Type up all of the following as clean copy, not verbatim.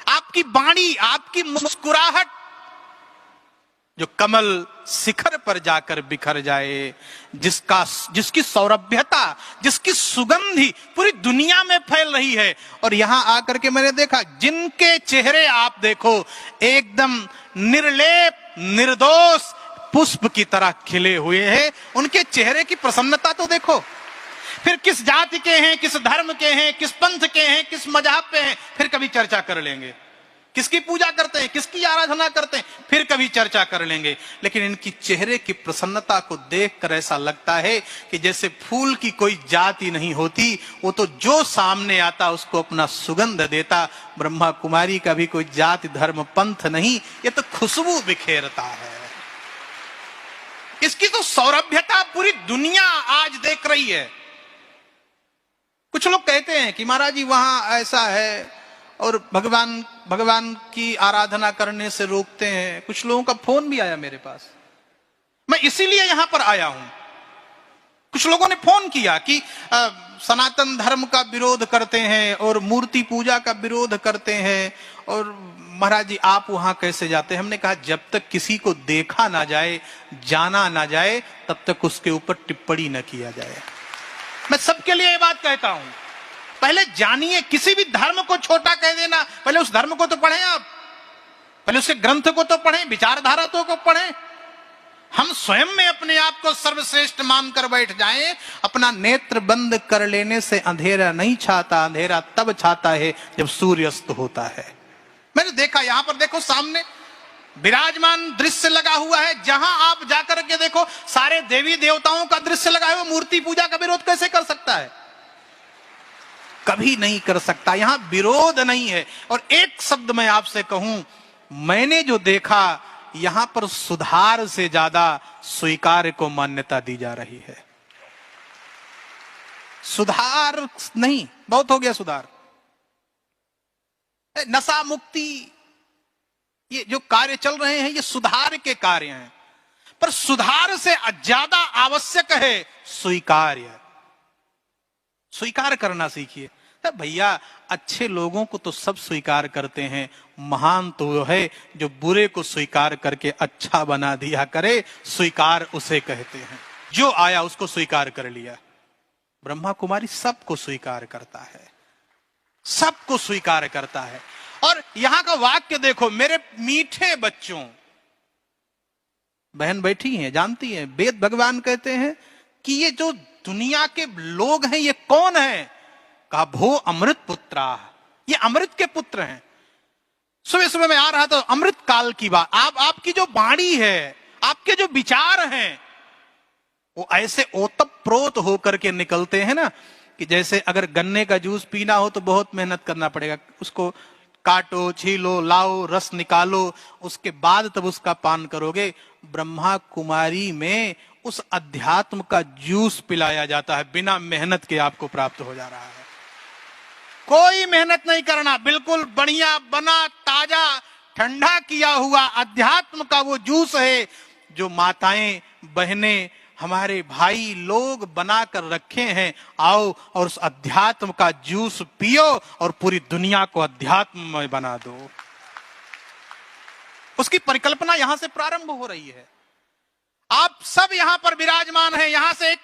आपकी वाणी, आपकी मुस्कुराहट जो कमल शिखर पर जाकर बिखर जाए, जिसकी सौरभ्यता, जिसकी सुगंधी पूरी दुनिया में फैल रही है। और यहां आकर के मैंने देखा, जिनके चेहरे आप देखो एकदम निर्लेप निर्दोष पुष्प की तरह खिले हुए हैं, उनके चेहरे की प्रसन्नता तो देखो। फिर किस जाति के हैं, किस धर्म के हैं, किस पंथ के हैं, किस मजहब पे हैं, फिर कभी चर्चा कर लेंगे। किसकी पूजा करते हैं, किसकी आराधना करते हैं, फिर कभी चर्चा कर लेंगे। लेकिन इनकी चेहरे की प्रसन्नता को देखकर ऐसा लगता है कि जैसे फूल की कोई जाति नहीं होती, वो तो जो सामने आता उसको अपना सुगंध देता। ब्रह्मा कुमारी का भी कोई जाति धर्म पंथ नहीं, ये तो खुशबू बिखेरता है। इसकी तो सौरभ्यता पूरी दुनिया आज देख रही है। कुछ लोग कहते हैं कि महाराज जी वहां ऐसा है और भगवान की आराधना करने से रोकते हैं। कुछ लोगों का फोन भी आया मेरे पास, मैं इसीलिए यहां पर आया हूं। कुछ लोगों ने फोन किया कि सनातन धर्म का विरोध करते हैं और मूर्ति पूजा का विरोध करते हैं, और महाराज जी आप वहां कैसे जाते हैं। हमने कहा जब तक किसी को देखा ना जाए, जाना ना जाए, तब तक उसके ऊपर टिप्पणी न किया जाए। मैं सबके लिए ये बात कहता हूं, पहले जानिए, किसी भी धर्म को छोटा कह देना, पहले उस धर्म को तो पढ़ें आप, पहले उसके ग्रंथ को तो पढ़ें, विचारधारा तो को पढ़ें। हम स्वयं में अपने आप को सर्वश्रेष्ठ मानकर बैठ जाएं, अपना नेत्र बंद कर लेने से अंधेरा नहीं छाता, अंधेरा तब छाता है जब सूर्य अस्त होता है। मैंने देखा, यहां पर देखो सामने विराजमान दृश्य लगा हुआ है, जहां आप जाकर के देखो सारे देवी देवताओं का दृश्य लगा हुआ, मूर्ति पूजा का विरोध कैसे कर सकता है? कभी नहीं कर सकता। यहां विरोध नहीं है। और एक शब्द मैं आपसे कहूं, मैंने जो देखा, यहां पर सुधार से ज्यादा स्वीकार को मान्यता दी जा रही है। सुधार नहीं, बहुत हो गया सुधार। नशा मुक्ति, ये जो कार्य चल रहे हैं, ये सुधार के कार्य हैं, पर सुधार से ज्यादा आवश्यक है स्वीकार्य। स्वीकार करना सीखिए। भैया अच्छे लोगों को तो सब स्वीकार करते हैं, महान तो वो है जो बुरे को स्वीकार करके अच्छा बना दिया करे। स्वीकार उसे कहते हैं जो आया उसको स्वीकार कर लिया। ब्रह्मा कुमारी सबको स्वीकार करता है, सबको स्वीकार करता है। और यहां का वाक्य देखो, मेरे मीठे बच्चों, बहन बैठी हैं जानती हैं, वेद भगवान कहते हैं कि ये जो दुनिया के लोग हैं ये कौन है? कहा भो अमृत पुत्रा, ये अमृत के पुत्र हैं। सुबह सुबह मैं आ रहा था, अमृत काल की बात, आपकी जो वाणी है, आपके जो विचार हैं, वो ऐसे ओतप्रोत होकर के निकलते हैं ना, कि जैसे अगर गन्ने का जूस पीना हो तो बहुत मेहनत करना पड़ेगा, उसको काटो, छीलो, लाओ, रस निकालो, उसके बाद तब उसका पान करोगे। ब्रह्मा कुमारी में उस अध्यात्म का जूस पिलाया जाता है, बिना मेहनत के आपको प्राप्त हो जा रहा है। कोई मेहनत नहीं करना, बिल्कुल बढ़िया बना, ताजा, ठंडा किया हुआ अध्यात्म का वो जूस है जो माताएं, बहनें, हमारे भाई लोग बनाकर रखे हैं। आओ और उस अध्यात्म का जूस पियो और पूरी दुनिया को अध्यात्म में बना दो। उसकी परिकल्पना यहां से प्रारंभ हो रही है। आप सब यहां पर विराजमान हैं, यहां से एक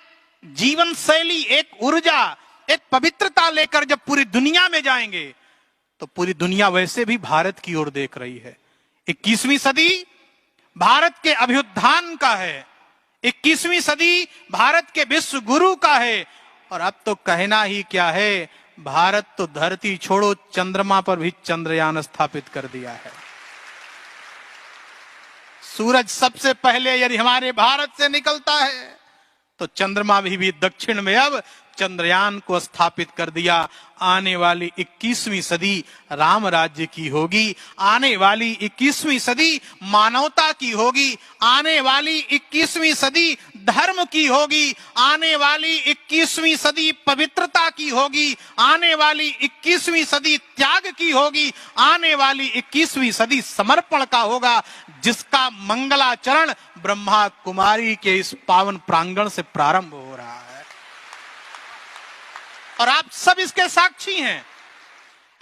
जीवन शैली, एक ऊर्जा, एक पवित्रता लेकर जब पूरी दुनिया में जाएंगे तो पूरी दुनिया वैसे भी भारत की ओर देख रही है। 21वीं सदी भारत के अभ्युत्थान का है, 21वीं सदी भारत के विश्व गुरु का है। और अब तो कहना ही क्या है, भारत तो धरती छोड़ो चंद्रमा पर भी चंद्रयान स्थापित कर दिया है। सूरज सबसे पहले यदि हमारे भारत से निकलता है तो चंद्रमा भी दक्षिण में अब चंद्रयान को स्थापित कर दिया। आने वाली 21वीं सदी राम राज्य की होगी, आने वाली 21वीं सदी मानवता की होगी, आने वाली 21वीं सदी धर्म की होगी, आने वाली 21वीं सदी पवित्रता की होगी, आने वाली 21वीं सदी त्याग की होगी, आने वाली 21वीं सदी समर्पण का होगा, जिसका मंगलाचरण ब्रह्मा कुमारी के इस पावन प्रांगण से प्रारंभ हो रहा है। और आप सब इसके साक्षी हैं।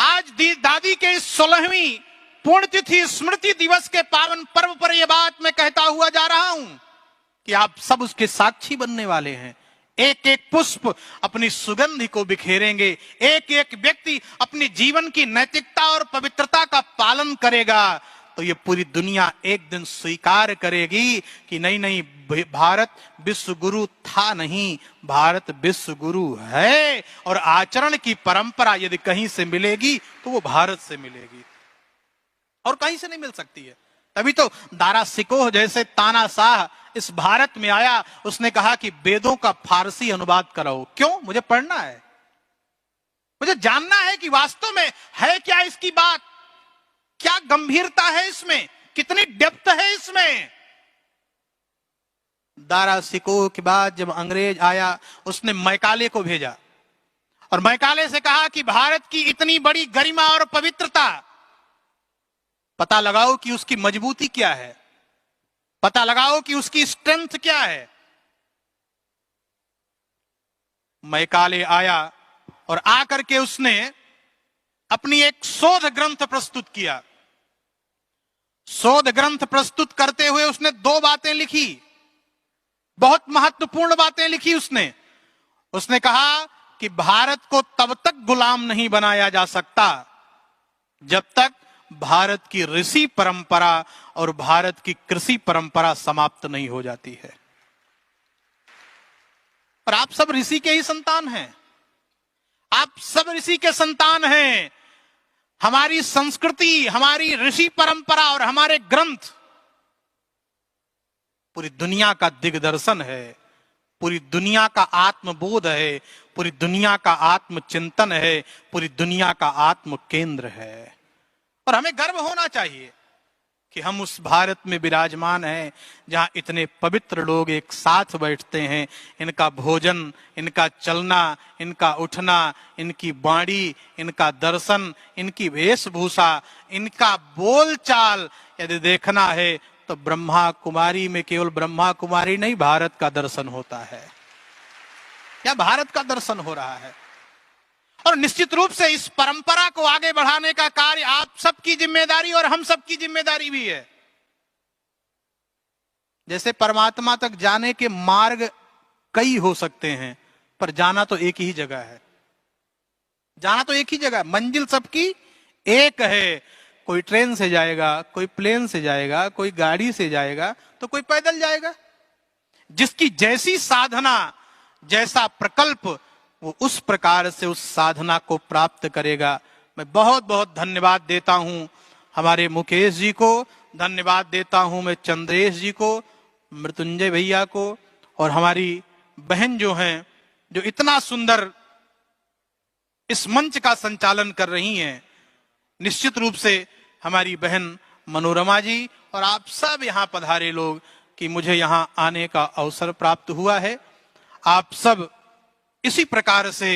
आज दादी के 16वीं पुण्यतिथि स्मृति दिवस के पावन पर्व पर यह बात मैं कहता हुआ जा रहा हूं कि आप सब उसके साक्षी बनने वाले हैं। एक एक पुष्प अपनी सुगंधि को बिखेरेंगे, एक एक व्यक्ति अपनी जीवन की नैतिकता और पवित्रता का पालन करेगा, तो ये पूरी दुनिया एक दिन स्वीकार करेगी कि नहीं नहीं, भारत विश्व गुरु था नहीं, भारत विश्व गुरु है। और आचरण की परंपरा यदि कहीं से मिलेगी तो वो भारत से मिलेगी और कहीं से नहीं मिल सकती है। तभी तो दारा सिकोह जैसे तानाशाह इस भारत में आया, उसने कहा कि वेदों का फारसी अनुवाद कराओ। क्यों? मुझे पढ़ना है, मुझे जानना है कि वास्तव में है क्या इसकी बात, क्या गंभीरता है इसमें, कितनी डेप्थ है इसमें। दारा सिकोह के बाद जब अंग्रेज आया, उसने मैकाले को भेजा और मैकाले से कहा कि भारत की इतनी बड़ी गरिमा और पवित्रता, पता लगाओ कि उसकी मजबूती क्या है, पता लगाओ कि उसकी स्ट्रेंथ क्या है। मैकाले आया और आकर के उसने अपनी एक शोध ग्रंथ प्रस्तुत किया। शोध ग्रंथ प्रस्तुत करते हुए उसने दो बातें लिखी, बहुत महत्वपूर्ण बातें लिखी उसने कहा कि भारत को तब तक गुलाम नहीं बनाया जा सकता जब तक भारत की ऋषि परंपरा और भारत की कृषि परंपरा समाप्त नहीं हो जाती है। और आप सब ऋषि के ही संतान हैं, आप सब ऋषि के संतान हैं। हमारी संस्कृति, हमारी ऋषि परंपरा और हमारे ग्रंथ पूरी दुनिया का दिग्दर्शन है, पूरी दुनिया का आत्मबोध है, पूरी दुनिया का आत्मचिंतन है, पूरी दुनिया का आत्म केंद्र है। और हमें गर्व होना चाहिए कि हम उस भारत में विराजमान हैं जहां इतने पवित्र लोग एक साथ बैठते हैं। इनका भोजन, इनका चलना, इनका उठना, इनकी वाणी, इनका दर्शन, इनकी वेशभूषा, इनका बोलचाल यदि देखना है तो ब्रह्मा कुमारी में केवल ब्रह्मा कुमारी नहीं, भारत का दर्शन होता है। क्या भारत का दर्शन हो रहा है? और निश्चित रूप से इस परंपरा को आगे बढ़ाने का कार्य आप सबकी जिम्मेदारी और हम सबकी जिम्मेदारी भी है। जैसे परमात्मा तक जाने के मार्ग कई हो सकते हैं, पर जाना तो एक ही जगह है। जाना तो एक ही जगह, मंजिल सबकी एक है। कोई ट्रेन से जाएगा, कोई प्लेन से जाएगा, कोई गाड़ी से जाएगा, तो कोई पैदल जाएगा। जिसकी जैसी साधना, जैसा प्रकल्प, वो उस प्रकार से उस साधना को प्राप्त करेगा। मैं बहुत बहुत धन्यवाद देता हूं हमारे मुकेश जी को, धन्यवाद देता हूं मैं चंद्रेश जी को, मृत्युंजय भैया को, और हमारी बहन जो हैं, जो इतना सुंदर इस मंच का संचालन कर रही हैं। निश्चित रूप से हमारी बहन मनोरमा जी और आप सब यहां पधारे लोग कि मुझे यहां आने का अवसर प्राप्त हुआ है। आप सब इसी प्रकार से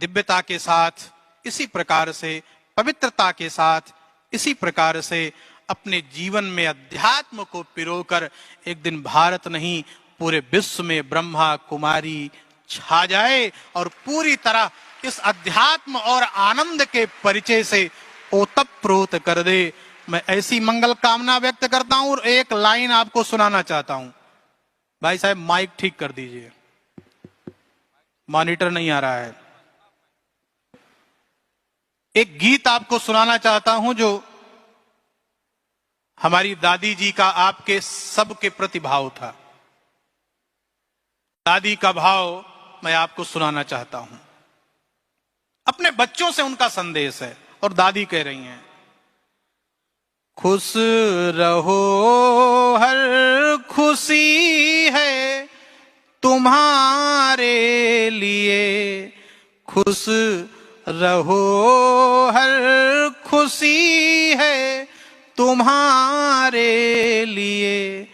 दिव्यता के साथ, इसी प्रकार से पवित्रता के साथ, इसी प्रकार से अपने जीवन में अध्यात्म को पिरोकर एक दिन भारत नहीं पूरे विश्व में ब्रह्मा कुमारी छा जाए और पूरी तरह इस अध्यात्म और आनंद के परिचय से ओतप्रोत कर दे। मैं ऐसी मंगल कामना व्यक्त करता हूं और एक लाइन आपको सुनाना चाहता हूं। भाई साहब माइक ठीक कर दीजिए, मॉनिटर नहीं आ रहा है। एक गीत आपको सुनाना चाहता हूं जो हमारी दादी जी का आपके सबके प्रति भाव था। दादी का भाव मैं आपको सुनाना चाहता हूं। अपने बच्चों से उनका संदेश है और दादी कह रही हैं, खुश रहो हर खुशी है तुम्हारे लिए, खुश रहो हर खुशी है तुम्हारे लिए,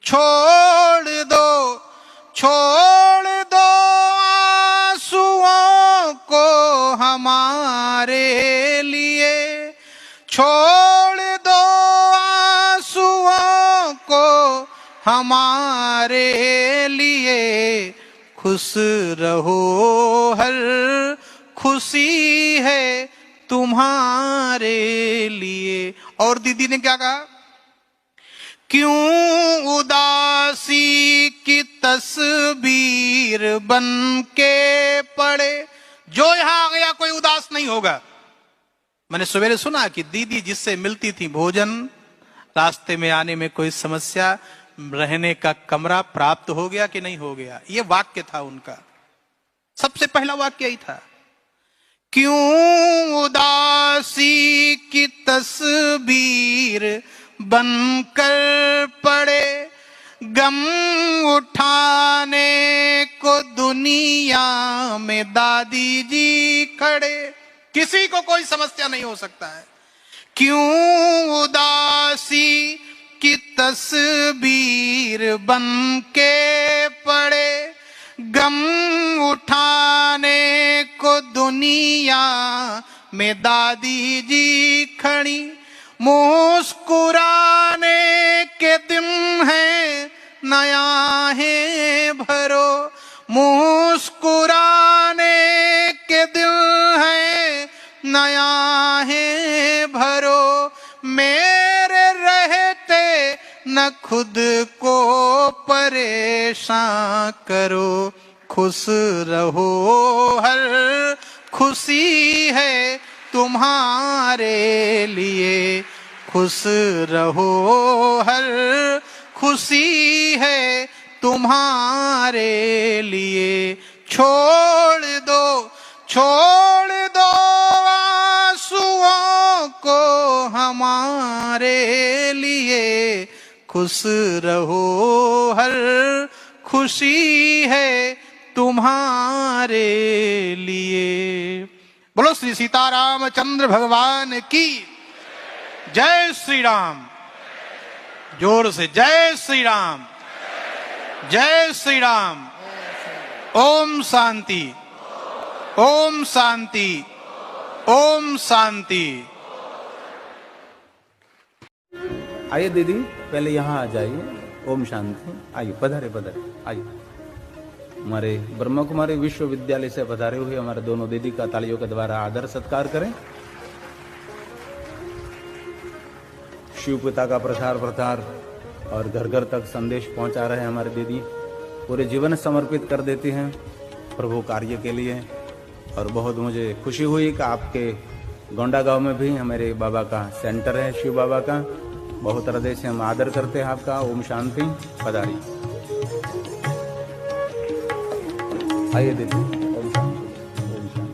छोड़ दो आंसुओं को हमारे लिए, छोड़ दो आंसुओं को हमारे लिए, खुश रहो हर खुशी है तुम्हारे लिए। और दीदी ने क्या कहा, क्यों उदासी की तस्वीर बन के पड़े। जो यहां आ गया कोई उदास नहीं होगा। मैंने सवेरे सुना कि दीदी जिससे मिलती थी भोजन, रास्ते में आने में कोई समस्या, रहने का कमरा प्राप्त हो गया कि नहीं हो गया। यह वाक्य था उनका, सबसे पहला वाक्य यही था, क्यों उदासी की तस्वीर बनकर पड़े, गम उठाने को दुनिया में दादी जी खड़े। किसी को कोई समस्या नहीं हो सकता है। क्यों उदासी की तस्वीर बन के पड़े, गम उठाने को दुनिया में दादी जी खड़ी। मुस्कुराने के दिन है नया है भरो, मुस्कुराने के दिन है नया है भरो। मेरे रहते न खुद को परेशान करो, खुश रहो हर खुशी है तुम्हारे लिए, खुश रहो हर खुशी है तुम्हारे लिए। छोड़ दो आंसुओं को हमारे लिए, खुश रहो हर खुशी है तुम्हारे लिए। बोलो श्री सीतारामचंद्र भगवान की जय। श्री राम, जोर से जय श्री राम, जय श्री राम। ओम शांति, ओम शांति, ओम शांति। आइए दीदी, पहले यहाँ आ जाइए। ओम शांति। आइए, पधारे पधारे, आइए। हमारे ब्रह्मा कुमारी विश्वविद्यालय से पधारे हुए हमारे दोनों दीदी का तालियों के द्वारा आदर सत्कार करें। शिव पिता का प्रचार प्रचार और घर घर तक संदेश पहुंचा रहे हैं हमारे दीदी। पूरे जीवन समर्पित कर देती हैं प्रभु कार्य के लिए। और बहुत मुझे खुशी हुई कि आपके गोंडा गांव में भी हमारे बाबा का सेंटर है, शिव बाबा का। बहुत हृदय से हम आदर करते हैं आपका। ओम शांति। पधारी। आइए दीदी। ओम शांति, ओम शांति।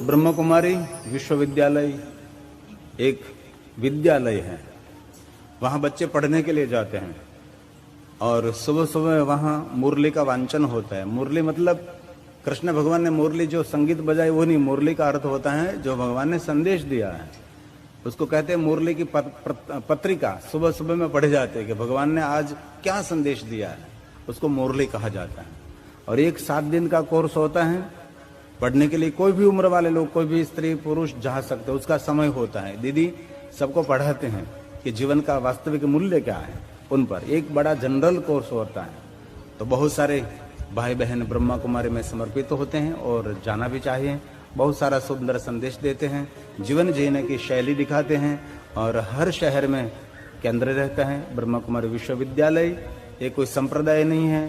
ब्रह्म कुमारी विश्वविद्यालय एक विद्यालय है। वहाँ बच्चे पढ़ने के लिए जाते हैं और सुबह सुबह वहाँ मुरली का वांचन होता है। मुरली मतलब कृष्ण भगवान ने मुरली जो संगीत बजाई वो नहीं, मुरली का अर्थ होता है जो भगवान ने संदेश दिया है, उसको कहते हैं मुरली की पत्रिका। सुबह सुबह में पढ़े जाते हैं कि भगवान ने आज क्या संदेश दिया है, उसको मुरली कहा जाता है। और एक 7 दिन का कोर्स होता है पढ़ने के लिए। कोई भी उम्र वाले लोग, कोई भी स्त्री पुरुष जा सकते, उसका समय होता है। दीदी सबको पढ़ाते हैं कि जीवन का वास्तविक मूल्य क्या है। उन पर एक बड़ा जनरल कोर्स होता है। तो बहुत सारे भाई बहन ब्रह्मा कुमारी में समर्पित होते हैं और जाना भी चाहिए। बहुत सारा सुंदर संदेश देते हैं, जीवन जीने की शैली दिखाते हैं और हर शहर में केंद्र रहता है। ब्रह्मा कुमारी विश्वविद्यालय एक कोई संप्रदाय नहीं है,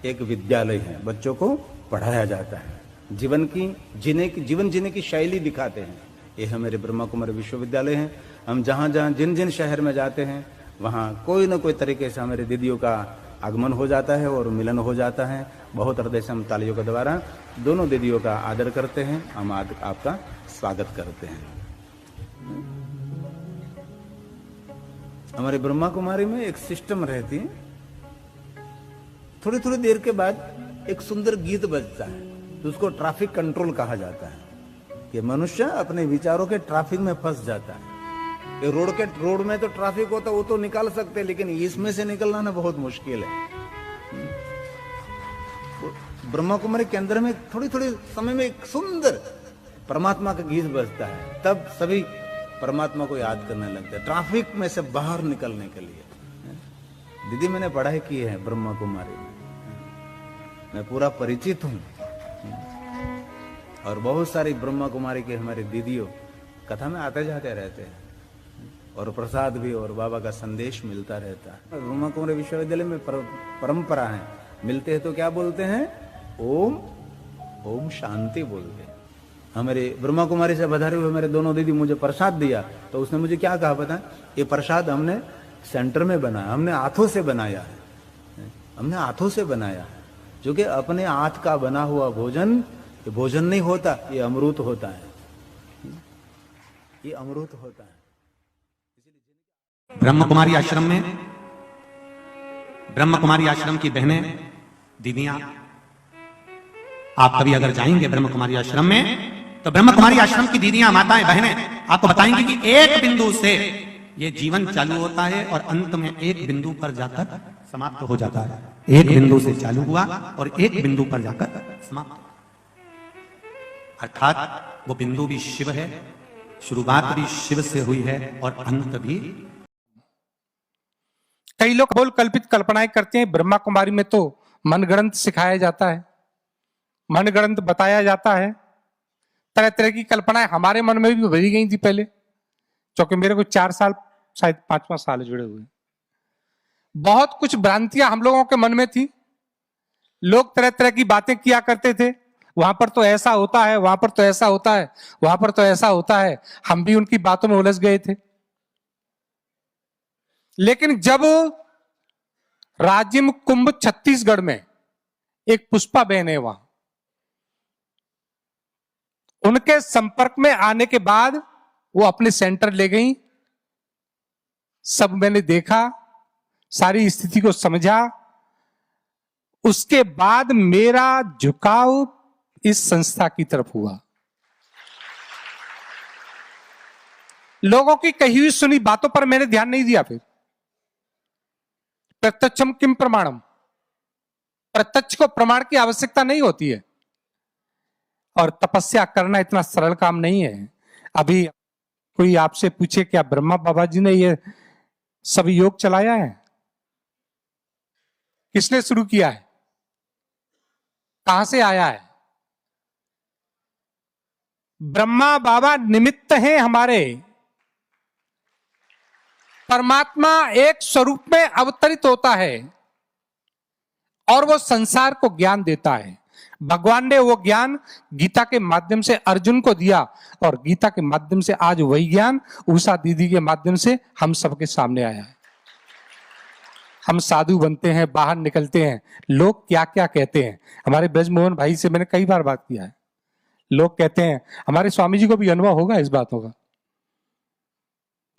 एक विद्यालय है। बच्चों को पढ़ाया जाता है, जीवन जीने की शैली दिखाते हैं। ये हमारे ब्रह्मा कुमारी विश्वविद्यालय है। हम जहाँ जहाँ जिन जिन शहर में जाते हैं वहाँ कोई न कोई तरीके से हमारे दीदियों का आगमन हो जाता है और मिलन हो जाता है। बहुत हृदय से हम तालियों के द्वारा दोनों दीदियों का आदर करते हैं, हम आपका स्वागत करते हैं। हमारे ब्रह्मा कुमारी में एक सिस्टम रहती है, थोड़ी थोड़ी देर के बाद एक सुंदर गीत बजता है तो उसको ट्रैफिक कंट्रोल कहा जाता है कि मनुष्य अपने विचारों के ट्रैफिक में फंस जाता है। ये रोड में तो ट्रैफिक होता है, वो तो निकाल सकते हैं, लेकिन इसमें से निकलना ना बहुत मुश्किल है। ब्रह्मा कुमारी के अंदर में थोड़ी थोड़ी समय में एक सुंदर परमात्मा का गीत बजता है, तब सभी परमात्मा को याद करने लगते हैं ट्रैफिक में से बाहर निकलने के लिए। दीदी मैंने पढ़ाई की है ब्रह्मा कुमारी में, मैं पूरा परिचित हूं और बहुत सारी ब्रह्मा कुमारी के हमारे दीदियों कथा में आते जाते रहते हैं और प्रसाद भी और बाबा का संदेश मिलता रहता है। ब्रह्मा कुमारी विश्वविद्यालय में परंपरा है, मिलते हैं तो क्या बोलते हैं, ओम ओम शांति बोलते हैं। हमारे ब्रह्मा कुमारी से बधारे हुए मेरे दोनों दीदी मुझे प्रसाद दिया तो उसने मुझे क्या कहा पता है, ये प्रसाद हमने सेंटर में बनाया, हमने हाथों से बनाया है, हमने हाथों से बनाया है। जो कि अपने हाथ का बना हुआ भोजन ये भोजन नहीं होता, ये अमृत होता है, ये अमृत होता है। ब्रह्म कुमारी आश्रम में ब्रह्म कुमारी आश्रम की बहनें दीदियां, आप कभी अगर जाएंगे ब्रह्म कुमारी आश्रम में तो ब्रह्म कुमारी आश्रम की दीदियां माताएं बहनें आपको बताएंगी कि एक बिंदु से ये जीवन चालू होता है और अंत में एक बिंदु पर जाकर समाप्त हो जाता है। एक बिंदु से चालू हुआ और एक बिंदु पर जाकर समाप्त, अर्थात वो बिंदु भी शिव है, शुरुआत भी शिव से हुई है और अंत भी। कई लोग बोल कल्पित कल्पनाएं करते हैं। ब्रह्मा कुमारी में तो मनगढ़ंत सिखाया जाता है, मनगढ़ंत बताया जाता है। तरह तरह की कल्पनाएं हमारे मन में भी भरी गई थी पहले, क्योंकि मेरे को 4 साल शायद 5वां साल जुड़े हुए। बहुत कुछ भ्रांतियां हम लोगों के मन में थी, लोग तरह तरह की बातें किया करते थे। वहां पर तो ऐसा होता है, वहां पर तो ऐसा होता है, वहां पर तो ऐसा होता है। हम भी उनकी बातों में उलझ गए थे। लेकिन जब राजिम कुंभ छत्तीसगढ़ में एक पुष्पा बहन है, वहां उनके संपर्क में आने के बाद वो अपने सेंटर ले गई। सब मैंने देखा, सारी स्थिति को समझा। उसके बाद मेरा झुकाव इस संस्था की तरफ हुआ। लोगों की कही हुई सुनी बातों पर मैंने ध्यान नहीं दिया। फिर प्रत्यक्षम किम प्रमाणम, प्रत्यक्ष को प्रमाण की आवश्यकता नहीं होती है और तपस्या करना इतना सरल काम नहीं है। अभी कोई आपसे पूछे क्या ब्रह्मा बाबा जी ने ये सब योग चलाया है? किसने शुरू किया है? कहां से आया है? ब्रह्मा बाबा निमित्त हैं हमारे। परमात्मा एक स्वरूप में अवतरित होता है और वो संसार को ज्ञान देता है। भगवान ने वो ज्ञान गीता के माध्यम से अर्जुन को दिया और गीता के माध्यम से आज वही ज्ञान उषा दीदी के माध्यम से हम सबके सामने आया है। हम साधु बनते हैं, बाहर निकलते हैं, लोग क्या क्या कहते हैं। हमारे ब्रजमोहन भाई से मैंने कई बार बात किया है। लोग कहते हैं, हमारे स्वामी जी को भी अनुभव होगा इस बातों का,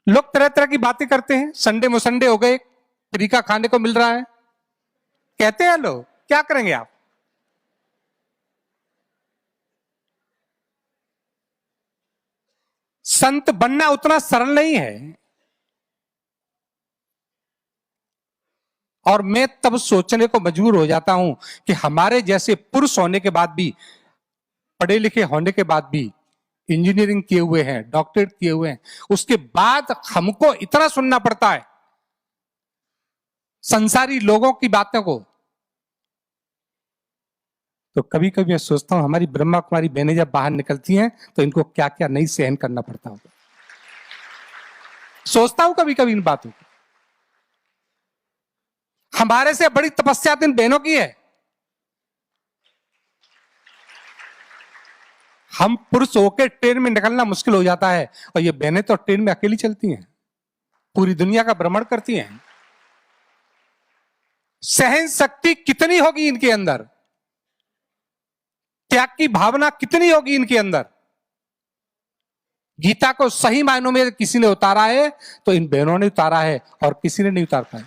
लोग तरह तरह की बातें करते हैं। संडे मुसंडे हो गए, फ्री का खाने को मिल रहा है, कहते हैं लोग, क्या करेंगे आप? संत बनना उतना सरल नहीं है। और मैं तब सोचने को मजबूर हो जाता हूं कि हमारे जैसे पुरुष होने के बाद भी, पढ़े लिखे होने के बाद भी, इंजीनियरिंग किए हुए हैं, डॉक्टरेट किए हुए हैं, उसके बाद हमको इतना सुनना पड़ता है संसारी लोगों की बातों को, तो कभी कभी मैं सोचता हूं हमारी ब्रह्मा कुमारी बहनें जब बाहर निकलती हैं तो इनको क्या क्या नहीं सहन करना पड़ता होगा। सोचता हूं कभी कभी इन बातों को। हमारे से बड़ी तपस्या तो इन बहनों की है। हम पुरुष होकर ट्रेन में निकलना मुश्किल हो जाता है और ये बहनें तो ट्रेन में अकेली चलती हैं, पूरी दुनिया का भ्रमण करती हैं। सहन शक्ति कितनी होगी इनके अंदर, त्याग की भावना कितनी होगी इनके अंदर। गीता को सही मायनों में किसी ने उतारा है तो इन बहनों ने उतारा है और किसी ने नहीं उतार पाया।